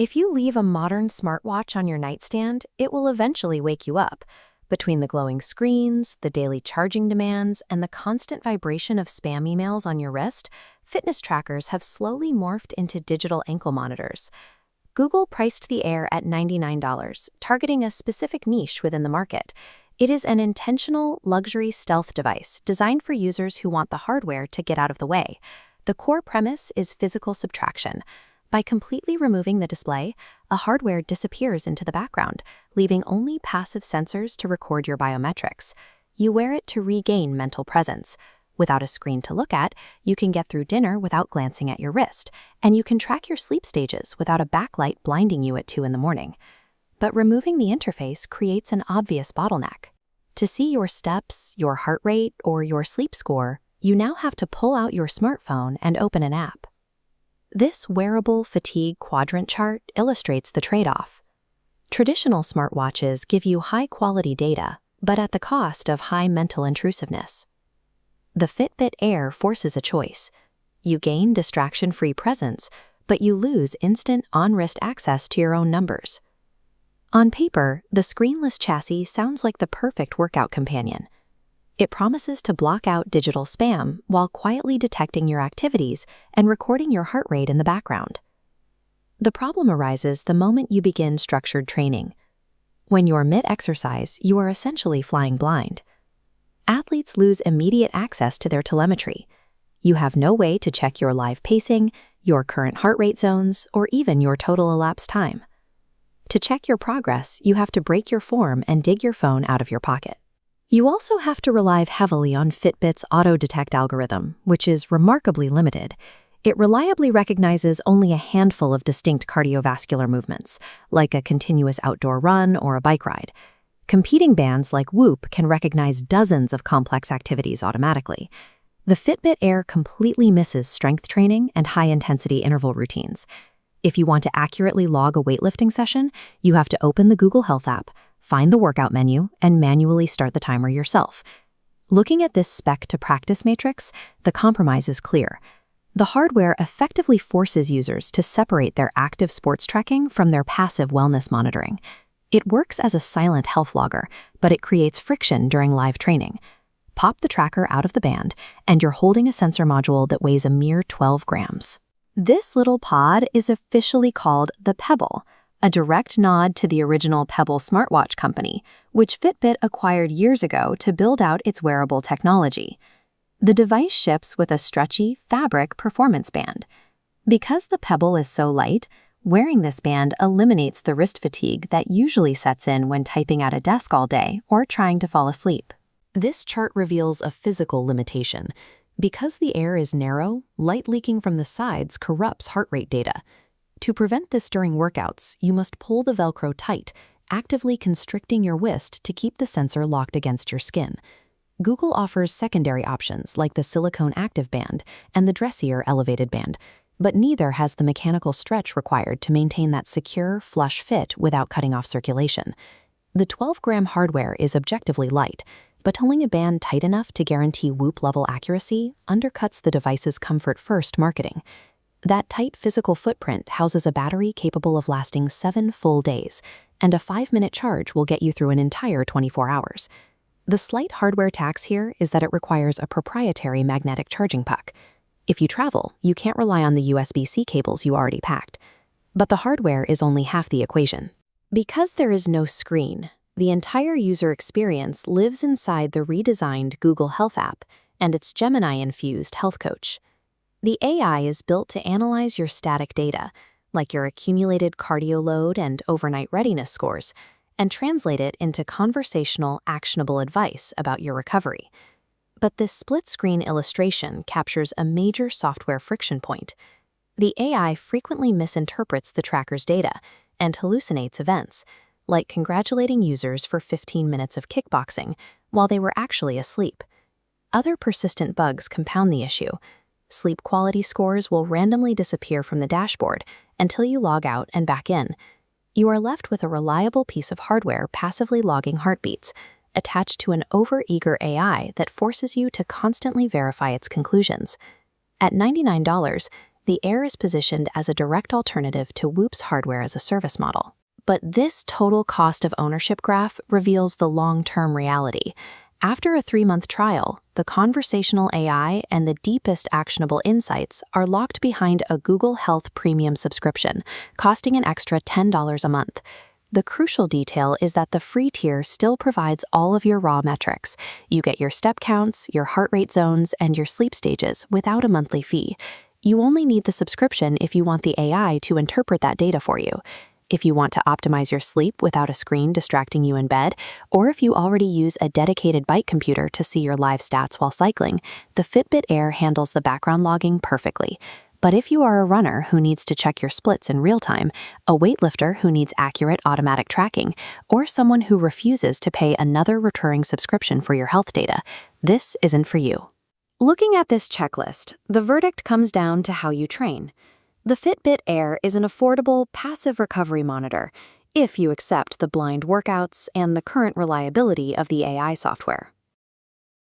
If you leave a modern smartwatch on your nightstand, it will eventually wake you up. Between the glowing screens, the daily charging demands, and the constant vibration of spam emails on your wrist, fitness trackers have slowly morphed into digital ankle monitors. Google priced the Air at $99, targeting a specific niche within the market. It is an intentional, luxury stealth device designed for users who want the hardware to get out of the way. The core premise is physical subtraction. By completely removing the display, a hardware disappears into the background, leaving only passive sensors to record your biometrics. You wear it to regain mental presence. Without a screen to look at, you can get through dinner without glancing at your wrist, and you can track your sleep stages without a backlight blinding you at 2 in the morning. But removing the interface creates an obvious bottleneck. To see your steps, your heart rate, or your sleep score, you now have to pull out your smartphone and open an app. This wearable fatigue quadrant chart illustrates the trade-off. Traditional smartwatches give you high-quality data, but at the cost of high mental intrusiveness. The Fitbit Air forces a choice. You gain distraction-free presence, but you lose instant on-wrist access to your own numbers. On paper, the screenless chassis sounds like the perfect workout companion. It promises to block out digital spam while quietly detecting your activities and recording your heart rate in the background. The problem arises the moment you begin structured training. When you're mid-exercise, you are essentially flying blind. Athletes lose immediate access to their telemetry. You have no way to check your live pacing, your current heart rate zones, or even your total elapsed time. To check your progress, you have to break your form and dig your phone out of your pocket. You also have to rely heavily on Fitbit's auto-detect algorithm, which is remarkably limited. It reliably recognizes only a handful of distinct cardiovascular movements, like a continuous outdoor run or a bike ride. Competing bands like Whoop can recognize dozens of complex activities automatically. The Fitbit Air completely misses strength training and high-intensity interval routines. If you want to accurately log a weightlifting session, you have to open the Google Health app, find the workout menu, and manually start the timer yourself. Looking at this spec-to-practice matrix, the compromise is clear. The hardware effectively forces users to separate their active sports tracking from their passive wellness monitoring. It works as a silent health logger, but it creates friction during live training. Pop the tracker out of the band, and you're holding a sensor module that weighs a mere 12 grams. This little pod is officially called the Pebble, a direct nod to the original Pebble smartwatch company, which Fitbit acquired years ago to build out its wearable technology. The device ships with a stretchy fabric performance band. Because the Pebble is so light, wearing this band eliminates the wrist fatigue that usually sets in when typing at a desk all day or trying to fall asleep. This chart reveals a physical limitation. Because the Air is narrow, light leaking from the sides corrupts heart rate data. To prevent this during workouts, you must pull the Velcro tight, actively constricting your wrist to keep the sensor locked against your skin. Google offers secondary options like the silicone active band and the dressier elevated band, but neither has the mechanical stretch required to maintain that secure, flush fit without cutting off circulation. The 12-gram hardware is objectively light, but holding a band tight enough to guarantee Whoop-level accuracy undercuts the device's comfort-first marketing. That tight physical footprint houses a battery capable of lasting 7 full days, and a 5-minute charge will get you through an entire 24 hours. The slight hardware tax here is that it requires a proprietary magnetic charging puck. If you travel, you can't rely on the USB-C cables you already packed. But the hardware is only half the equation. Because there is no screen, the entire user experience lives inside the redesigned Google Health app and its Gemini-infused health coach. The AI is built to analyze your static data, like your accumulated cardio load and overnight readiness scores, and translate it into conversational, actionable advice about your recovery. But this split-screen illustration captures a major software friction point. The AI frequently misinterprets the tracker's data and hallucinates events, like congratulating users for 15 minutes of kickboxing while they were actually asleep. Other persistent bugs compound the issue. Sleep quality scores will randomly disappear from the dashboard until you log out and back in. You are left with a reliable piece of hardware passively logging heartbeats, attached to an over-eager AI that forces you to constantly verify its conclusions. At $99, the Air is positioned as a direct alternative to Whoop's hardware as a service model. But this total cost of ownership graph reveals the long-term reality. After a 3-month trial, the conversational AI and the deepest actionable insights are locked behind a Google Health Premium subscription, costing an extra $10 a month. The crucial detail is that the free tier still provides all of your raw metrics. You get your step counts, your heart rate zones, and your sleep stages without a monthly fee. You only need the subscription if you want the AI to interpret that data for you. If you want to optimize your sleep without a screen distracting you in bed, or if you already use a dedicated bike computer to see your live stats while cycling, the Fitbit Air handles the background logging perfectly. But if you are a runner who needs to check your splits in real time, a weightlifter who needs accurate automatic tracking, or someone who refuses to pay another recurring subscription for your health data, this isn't for you. Looking at this checklist, the verdict comes down to how you train. The Fitbit Air is an affordable, passive recovery monitor, if you accept the blind workouts and the current reliability of the AI software.